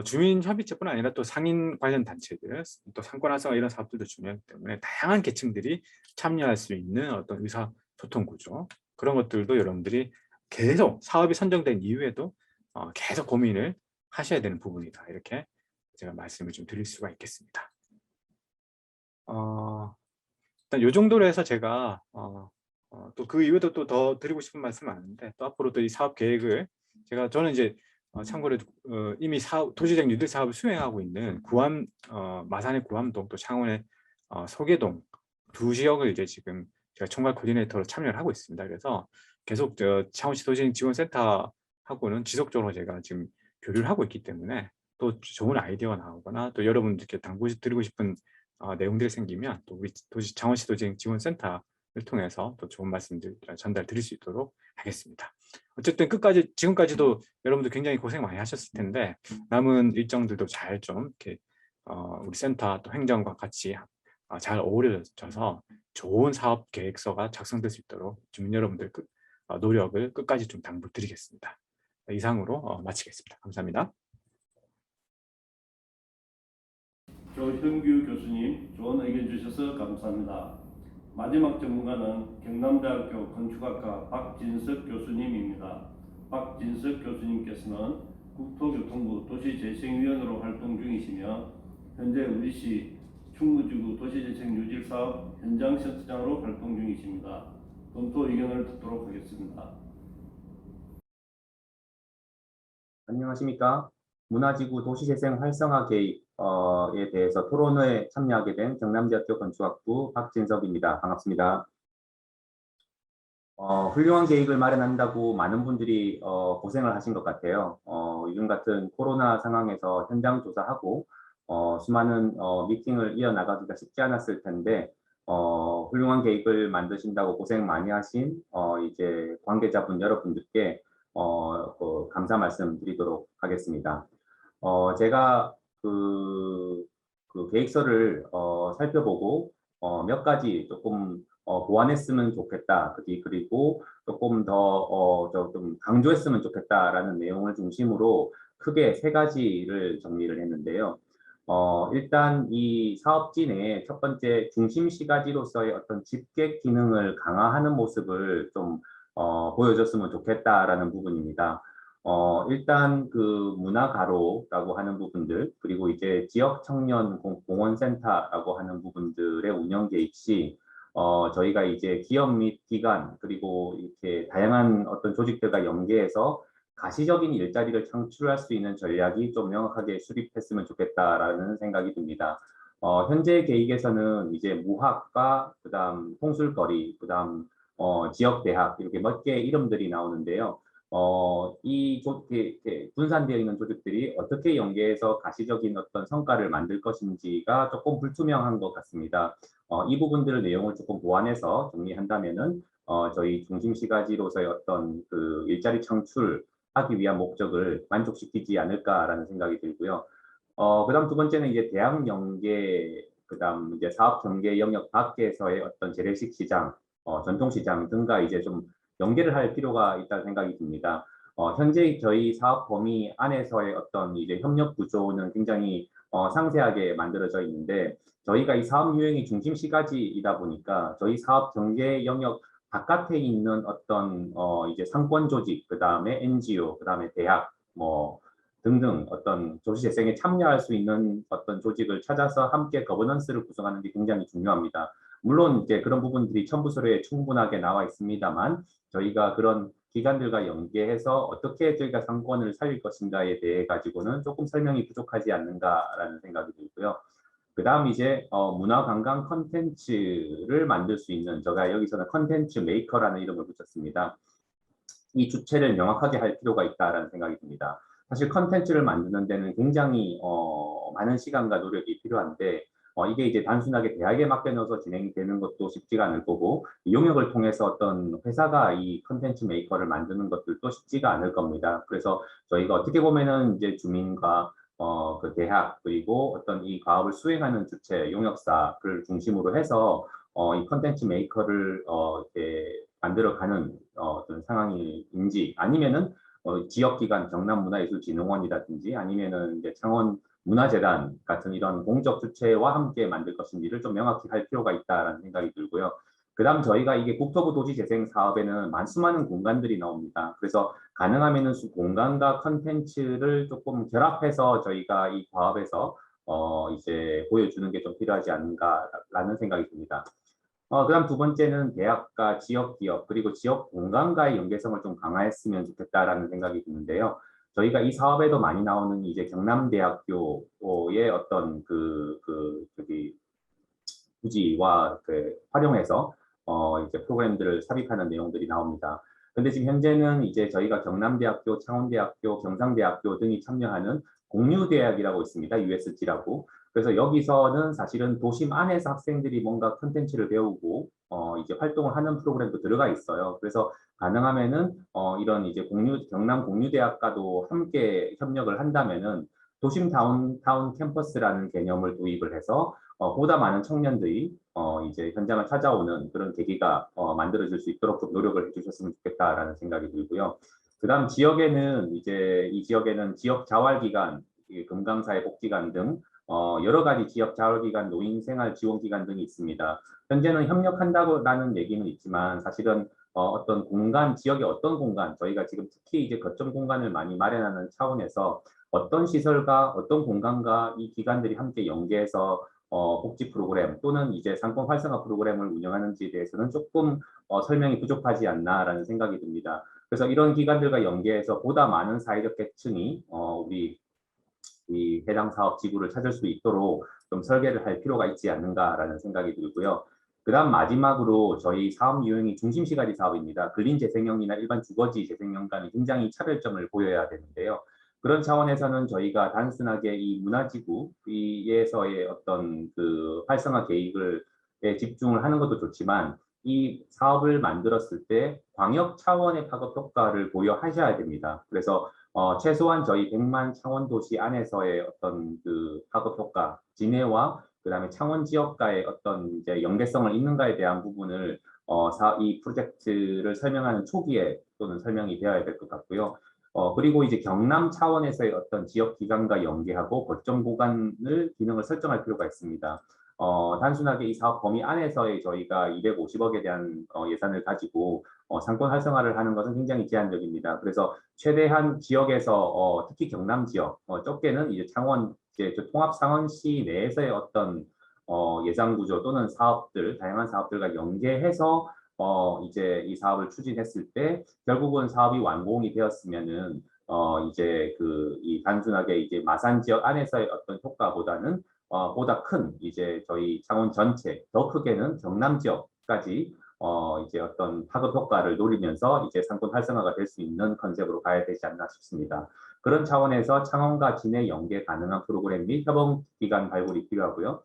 Speaker 6: 주민협의체뿐 아니라 또 상인 관련 단체들, 또 상권 활성화 이런 사업들도 중요하기 때문에 다양한 계층들이 참여할 수 있는 어떤 의사소통 구조 그런 것들도 여러분들이 계속 사업이 선정된 이후에도 계속 고민을 하셔야 되는 부분이다 이렇게 제가 말씀을 좀 드릴 수가 있겠습니다. 일단 이 정도로 해서 제가 또 그 이외에도 또 더 드리고 싶은 말씀은 많은데 또 앞으로 또 이 사업 계획을 저는 이제 참고로 이미 도시적 뉴딜 사업을 수행하고 있는 구암 마산의 구암동 또 창원의 소계동 두 지역을 이제 지금 제가 총괄 코디네이터로 참여를 하고 있습니다. 그래서 계속 창원시 도시적 지원센터하고는 지속적으로 제가 지금 교류를 하고 있기 때문에 또 좋은 아이디어가 나오거나 또 여러분들께 당부드리고 싶은 내용들이 생기면 또 우리 창원시 도시적 지원센터를 통해서 또 좋은 말씀들 전달 드릴 수 있도록 하겠습니다. 어쨌든 끝까지 지금까지도 여러분들 굉장히 고생 많이 하셨을 텐데 남은 일정들도 잘 좀 이렇게 우리 센터 또 행정과 같이 잘 어우러져서 좋은 사업 계획서가 작성될 수 있도록 주민 여러분들 노력을 끝까지 좀 당부드리겠습니다. 이상으로 마치겠습니다. 감사합니다.
Speaker 1: 조형규 교수님, 좋은 의견 주셔서 감사합니다. 마지막 전문가는 경남대학교 건축학과 박진석 교수님입니다. 박진석 교수님께서는 국토교통부 도시재생위원으로 활동 중이시며 현재 우리시 충무지구 도시재생 유질 사업 현장 센터장으로 활동 중이십니다. 검토 의견을 듣도록 하겠습니다.
Speaker 7: 안녕하십니까. 문화지구 도시재생 활성화 계획에 대해서 토론회에 참여하게 된 경남대학교 건축학부 박진석입니다. 반갑습니다. 훌륭한 계획을 마련한다고 많은 분들이 고생을 하신 것 같아요. 요즘 같은 코로나 상황에서 현장 조사하고 수많은 미팅을 이어나가기가 쉽지 않았을 텐데 훌륭한 계획을 만드신다고 고생 많이 하신 이제 관계자분 여러분들께 감사 말씀 드리도록 하겠습니다. 제가 그 계획서를 살펴보고 몇 가지 조금 보완했으면 좋겠다. 그리고 조금 더 좀 강조했으면 좋겠다라는 내용을 중심으로 크게 세 가지를 정리를 했는데요. 일단 이 사업지 내에 첫 번째 중심 시가지로서의 어떤 집객 기능을 강화하는 모습을 좀 보여줬으면 좋겠다라는 부분입니다. 일단 그 문화가로라고 하는 부분들 그리고 이제 지역 청년 공원센터라고 하는 부분들의 운영 계획 시 저희가 이제 기업 및 기관 그리고 이렇게 다양한 어떤 조직들과 연계해서 가시적인 일자리를 창출할 수 있는 전략이 좀 명확하게 수립했으면 좋겠다라는 생각이 듭니다. 현재 계획에서는 이제 무학과 그다음 통술거리 그다음 지역대학 이렇게 몇 개의 이름들이 나오는데요. 분산되어 있는 조직들이 어떻게 연계해서 가시적인 어떤 성과를 만들 것인지가 조금 불투명한 것 같습니다. 이 부분들의 내용을 조금 보완해서 정리한다면은 저희 중심시가지로서의 어떤 그 일자리 창출하기 위한 목적을 만족시키지 않을까라는 생각이 들고요. 그다음 두 번째는 이제 대학 연계, 그다음 이제 사업 전개 영역 밖에서의 어떤 재래식 시장, 전통시장 등과 이제 좀 연계를 할 필요가 있다는 생각이 듭니다. 현재 저희 사업 범위 안에서의 어떤 이제 협력 구조는 굉장히 상세하게 만들어져 있는데 저희가 이 사업 유형이 중심 시가지이다 보니까 저희 사업 경제 영역 바깥에 있는 어떤 이제 상권 조직, 그 다음에 NGO, 그 다음에 대학, 뭐 등등 어떤 도시 재생에 참여할 수 있는 어떤 조직을 찾아서 함께 거버넌스를 구성하는 게 굉장히 중요합니다. 물론 이제 그런 부분들이 첨부서류에 충분하게 나와 있습니다만 저희가 그런 기관들과 연계해서 어떻게 저희가 상권을 살릴 것인가에 대해 가지고는 조금 설명이 부족하지 않는가라는 생각이 들고요. 그 다음 이제 문화관광 컨텐츠를 만들 수 있는, 제가 여기서는 컨텐츠 메이커라는 이름을 붙였습니다. 이 주체를 명확하게 할 필요가 있다라는 생각이 듭니다. 사실 컨텐츠를 만드는 데는 굉장히 많은 시간과 노력이 필요한데 이게 이제 단순하게 대학에 맡겨놓아서 진행되는 것도 쉽지가 않을 거고 이 용역을 통해서 어떤 회사가 이 컨텐츠 메이커를 만드는 것들도 쉽지가 않을 겁니다. 그래서 저희가 어떻게 보면은 이제 주민과 그 대학 그리고 어떤 이 과업을 수행하는 주체 용역사를 중심으로 해서 이 컨텐츠 메이커를 이렇게 만들어가는 어떤 상황인지 아니면은 지역기관 경남문화예술진흥원이라든지 아니면은 이제 창원 문화재단 같은 이런 공적 주체와 함께 만들 것인지를 좀 명확히 할 필요가 있다라는 생각이 들고요. 그다음 저희가 이게 국토부 도시재생 사업에는 수많은 공간들이 나옵니다. 그래서 가능하면은 공간과 컨텐츠를 조금 결합해서 저희가 이 과업에서 이제 보여주는 게 좀 필요하지 않은가라는 생각이 듭니다. 그다음 두 번째는 대학과 지역 기업 그리고 지역 공간과의 연계성을 좀 강화했으면 좋겠다라는 생각이 드는데요. 저희가 이 사업에도 많이 나오는 이제 경남대학교의 어떤 저기 부지와 활용해서 이제 프로그램들을 삽입하는 내용들이 나옵니다. 근데 지금 현재는 이제 저희가 경남대학교, 창원대학교, 경상대학교 등이 참여하는 공유대학이라고 있습니다. USG라고. 그래서 여기서는 사실은 도심 안에서 학생들이 뭔가 컨텐츠를 배우고 이제 활동을 하는 프로그램도 들어가 있어요. 그래서 가능하면은 이런 이제 경남 공유대학과도 함께 협력을 한다면은 도심 다운타운 캠퍼스라는 개념을 도입을 해서 보다 많은 청년들이 이제 현장을 찾아오는 그런 계기가 만들어질 수 있도록 좀 노력을 해주셨으면 좋겠다라는 생각이 들고요. 그다음 지역에는 이제 이 지역에는 지역 자활기관, 금강사회 복지관 등 여러 가지 지역 자활기관, 노인생활 지원기관 등이 있습니다. 현재는 협력한다고라는 얘기는 있지만 사실은 어떤 공간, 지역의 어떤 공간, 저희가 지금 특히 이제 거점 공간을 많이 마련하는 차원에서 어떤 시설과 어떤 공간과 이 기관들이 함께 연계해서 복지 프로그램 또는 이제 상권 활성화 프로그램을 운영하는지에 대해서는 조금 설명이 부족하지 않나라는 생각이 듭니다. 그래서 이런 기관들과 연계해서 보다 많은 사회적 계층이 우리 이 해당 사업 지구를 찾을 수 있도록 좀 설계를 할 필요가 있지 않는가라는 생각이 들고요. 그다음 마지막으로 저희 사업 유형이 중심시가지 사업입니다. 근린 재생형이나 일반 주거지 재생형과는 굉장히 차별점을 보여야 되는데요. 그런 차원에서는 저희가 단순하게 이 문화지구에서의 어떤 그 활성화 계획을 집중을 하는 것도 좋지만 이 사업을 만들었을 때 광역 차원의 파급 효과를 고려하셔야 됩니다. 그래서 최소한 저희 100만 창원도시 안에서의 어떤 그 파급 효과, 진해와 그다음에 창원 지역과의 어떤 이제 연계성을 있는가에 대한 부분을 이 프로젝트를 설명하는 초기에 또는 설명이 되어야 될 것 같고요. 그리고 이제 경남 차원에서의 어떤 지역 기관과 연계하고 거점 구간을 기능을 설정할 필요가 있습니다. 단순하게 이 사업 범위 안에서의 저희가 250억에 대한 예산을 가지고 상권 활성화를 하는 것은 굉장히 제한적입니다. 그래서 최대한 지역에서 특히 경남 지역, 좁게는 이제 창원, 이제 통합 상원시 내에서의 어떤 예산 구조 또는 사업들, 다양한 사업들과 연계해서 이제 이 사업을 추진했을 때 결국은 사업이 완공이 되었으면은 이제 이 단순하게 이제 마산 지역 안에서의 어떤 효과보다는 보다 큰 이제 저희 창원 전체, 더 크게는 경남 지역까지 이제 어떤 파급 효과를 노리면서 이제 상권 활성화가 될 수 있는 컨셉으로 가야 되지 않나 싶습니다. 그런 차원에서 창원과 진해 연계 가능한 프로그램 및 협업 기관 발굴이 필요하고요.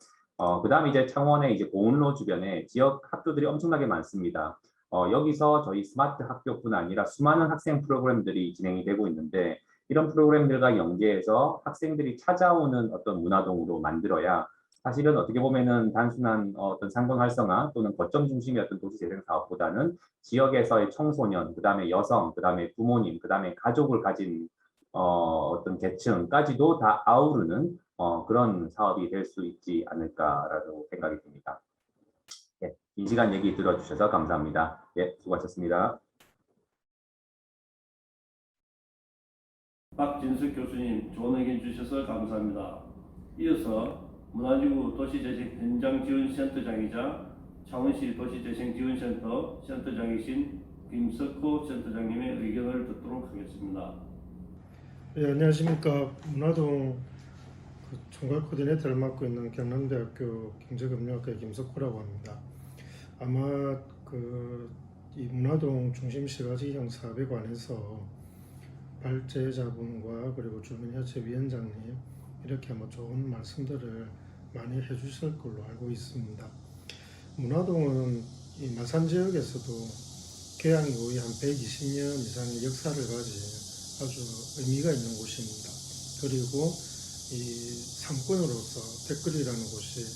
Speaker 7: 그다음 이제 창원의 이제 보은로 주변에 지역 학교들이 엄청나게 많습니다. 여기서 저희 스마트 학교뿐 아니라 수많은 학생 프로그램들이 진행이 되고 있는데 이런 프로그램들과 연계해서 학생들이 찾아오는 어떤 문화동으로 만들어야 사실은 어떻게 보면은 단순한 어떤 상권 활성화 또는 거점 중심의 어떤 도시 재생 사업보다는 지역에서의 청소년, 그다음에 여성, 그다음에 부모님, 그다음에 가족을 가진 어떤 계층까지도 다 아우르는 그런 사업이 될 수 있지 않을까라고 생각이 듭니다. 예, 긴 시간 얘기 들어주셔서 감사합니다. 예, 수고하셨습니다.
Speaker 1: 박진석 교수님 좋은 의견 주셔서 감사합니다. 이어서 문화지구 도시재생 현장지원센터장이자 창원시 도시재생지원센터 센터장이신 김석호 센터장님의 의견을 듣도록 하겠습니다.
Speaker 2: 네, 안녕하십니까. 문화동 총괄 코디네이터를 맡고 있는 경남대학교 경제금융학과의 김석호라고 합니다. 아마 이 문화동 중심시가지형 사업에 관해서 발제자분과 그리고 주민협체위원장님 이렇게 좋은 말씀들을 많이 해주실 걸로 알고 있습니다. 문화동은 이 마산 지역에서도 개양 이후에 한 120년 이상의 역사를 가진 아주 의미가 있는 곳입니다. 그리고 이 상권으로서 댓글이라는 곳이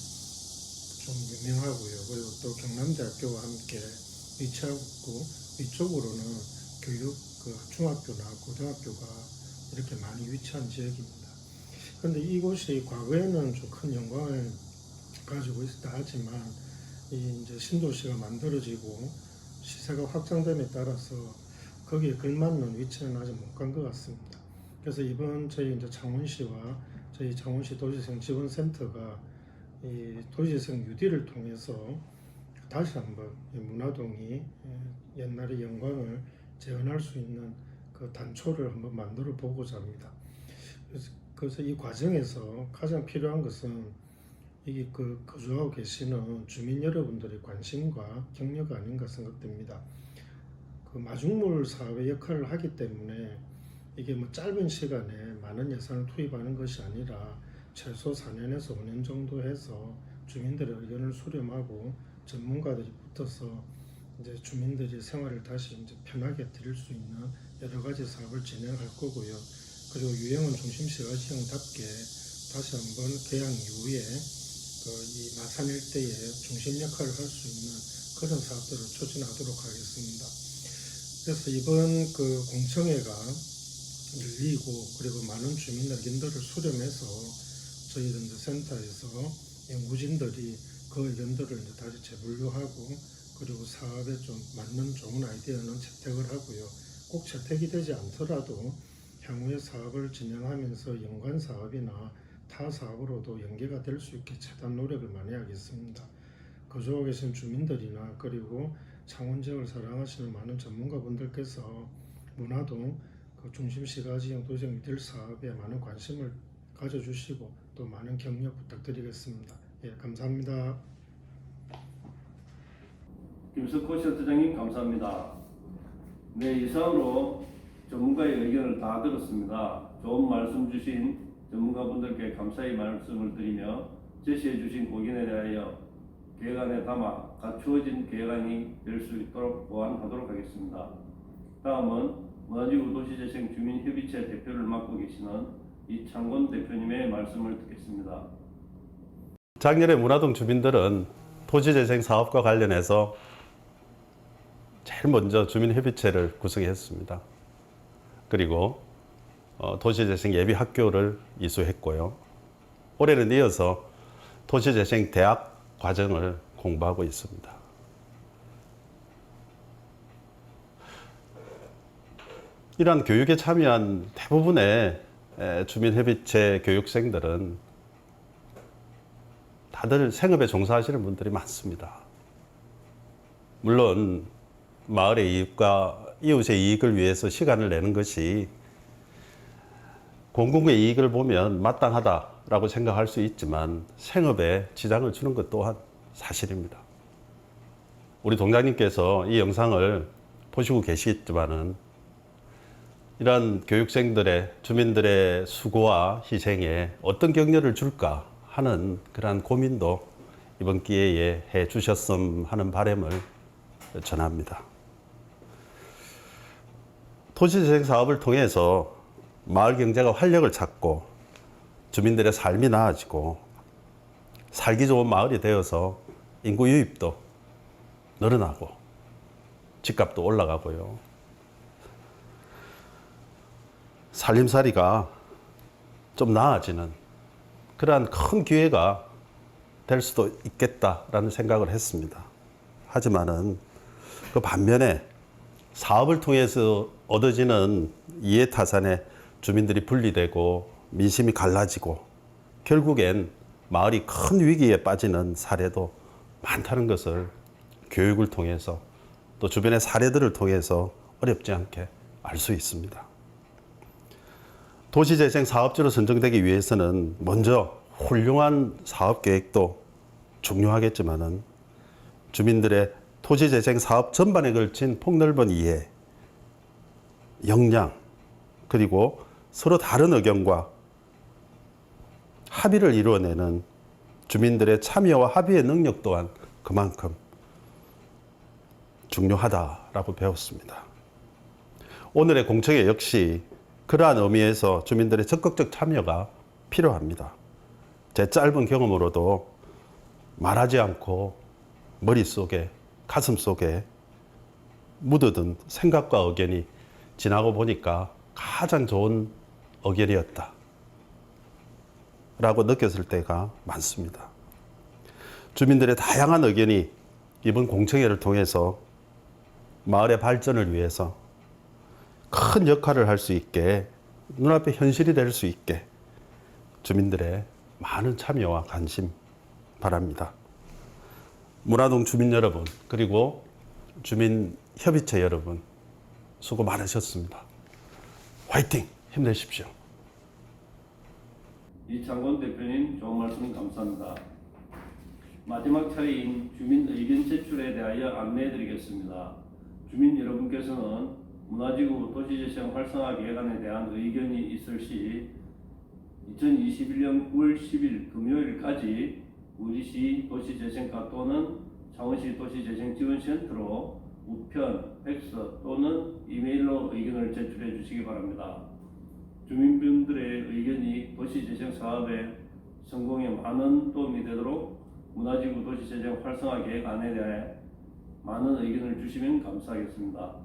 Speaker 2: 좀 유명하고요. 그리고 또 경남대학교와 함께 위치하고 있고 위쪽으로는 교육 중학교나 고등학교가 이렇게 많이 위치한 지역입니다. 그런데 이곳이 과거에는 좀 큰 영광을 가지고 있었다 하지만 이제 신도시가 만들어지고 시세가 확장됨에 따라서 거기에 걸맞는 위치는 아직 못 간 것 같습니다. 그래서 이번 저희 이제 창원시와 저희 창원시 도시재생 지원센터가 이 도시재생 UD를 통해서 다시 한번 이 문화동이 옛날의 영광을 재현할 수 있는 그 단초를 한번 만들어 보고자 합니다. 그래서 이 과정에서 가장 필요한 것은 이게 거주하고 계시는 주민 여러분들의 관심과 격려가 아닌가 생각됩니다. 마중물 사업의 역할을 하기 때문에 이게 짧은 시간에 많은 예산을 투입하는 것이 아니라 최소 4년에서 5년 정도 해서 주민들의 의견을 수렴하고 전문가들이 붙어서 이제 주민들이 생활을 다시 이제 편하게 드릴 수 있는 여러 가지 사업을 진행할 거고요. 그리고 유형은 중심시가지형답게 다시 한번 개양 이후에 이 마산 일대의 중심 역할을 할 수 있는 그런 사업들을 추진하도록 하겠습니다. 그래서 이번 공청회가 열리고 그리고 많은 주민 의견들을 수렴해서 저희 센터에서 연구진들이 그 의견들을 이제 다시 재분류하고 그리고 사업에 좀 맞는 좋은 아이디어는 채택을 하고요. 꼭 채택이 되지 않더라도 향후에 사업을 진행하면서 연관 사업이나 타 사업으로도 연계가 될 수 있게 최대한 노력을 많이 하겠습니다. 거주하고 계신 주민들이나 그리고 창원 지역을 사랑하시는 많은 전문가분들께서 문화동 중심시가지형 도시재생 UD 사업에 많은 관심을 가져주시고 또 많은 격려 부탁드리겠습니다. 예, 감사합니다.
Speaker 1: 김석호 센터장님 감사합니다. 네, 이상으로 전문가의 의견을 다 들었습니다. 좋은 말씀 주신 전문가분들께 감사의 말씀을 드리며 제시해 주신 고견에 대하여 계획안에 담아 갖추어진 계획안이 될 수 있도록 보완하도록 하겠습니다. 다음은 문화지구 도시재생 주민협의체 대표를 맡고 계시는 이창곤 대표님의 말씀을 듣겠습니다.
Speaker 8: 작년에 문화동 주민들은 도시재생 사업과 관련해서 제일 먼저 주민협의체를 구성했습니다. 그리고 도시재생 예비학교를 이수했고요. 올해는 이어서 도시재생 대학 과정을 공부하고 있습니다. 이러한 교육에 참여한 대부분의 주민협의체 교육생들은 다들 생업에 종사하시는 분들이 많습니다. 물론 마을의 이익과 이웃의 이익을 위해서 시간을 내는 것이 공공의 이익을 보면 마땅하다라고 생각할 수 있지만 생업에 지장을 주는 것 또한 사실입니다. 우리 동장님께서 이 영상을 보시고 계시겠지만은 이러한 교육생들의 주민들의 수고와 희생에 어떤 격려를 줄까 하는 그러한 고민도 이번 기회에 해 주셨음 하는 바람을 전합니다. 도시재생 사업을 통해서 마을 경제가 활력을 찾고 주민들의 삶이 나아지고 살기 좋은 마을이 되어서 인구 유입도 늘어나고 집값도 올라가고요. 살림살이가 좀 나아지는 그러한 큰 기회가 될 수도 있겠다라는 생각을 했습니다. 하지만은 그 반면에 사업을 통해서 얻어지는 이해타산에 주민들이 분리되고 민심이 갈라지고 결국엔 마을이 큰 위기에 빠지는 사례도 많다는 것을 교육을 통해서 또 주변의 사례들을 통해서 어렵지 않게 알 수 있습니다. 도시재생 사업지로 선정되기 위해서는 먼저 훌륭한 사업 계획도 중요하겠지만은 주민들의 토지재생 사업 전반에 걸친 폭넓은 이해, 역량, 그리고 서로 다른 의견과 합의를 이루어내는 주민들의 참여와 합의의 능력 또한 그만큼 중요하다라고 배웠습니다. 오늘의 공청회 역시 그러한 의미에서 주민들의 적극적 참여가 필요합니다. 제 짧은 경험으로도 말하지 않고 머릿속에, 가슴속에 묻어둔 생각과 의견이 지나고 보니까 가장 좋은 의견이었다 라고 느꼈을 때가 많습니다. 주민들의 다양한 의견이 이번 공청회를 통해서 마을의 발전을 위해서 큰 역할을 할 수 있게, 눈앞에 현실이 될 수 있게 주민들의 많은 참여와 관심 바랍니다. 문화동 주민 여러분, 그리고 주민협의체 여러분, 수고 많으셨습니다. 화이팅! 힘내십시오.
Speaker 1: 이창곤 대표님 좋은 말씀 감사합니다. 마지막 차례인 주민 의견 제출에 대하여 안내해드리겠습니다. 주민 여러분께서는 문화지구 도시재생 활성화 계획안에 대한 의견이 있을 시 2021년 9월 10일 금요일까지 우리시 도시재생과 또는 창원시 도시재생지원센터로 우편, 팩스 또는 이메일로 의견을 제출해 주시기 바랍니다. 주민분들의 의견이 도시재생 사업의 성공에 많은 도움이 되도록 문화지구 도시재생 활성화 계획안에 대해 많은 의견을 주시면 감사하겠습니다.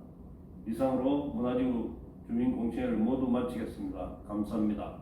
Speaker 1: 이상으로 문화지구 주민공청회를 모두 마치겠습니다. 감사합니다.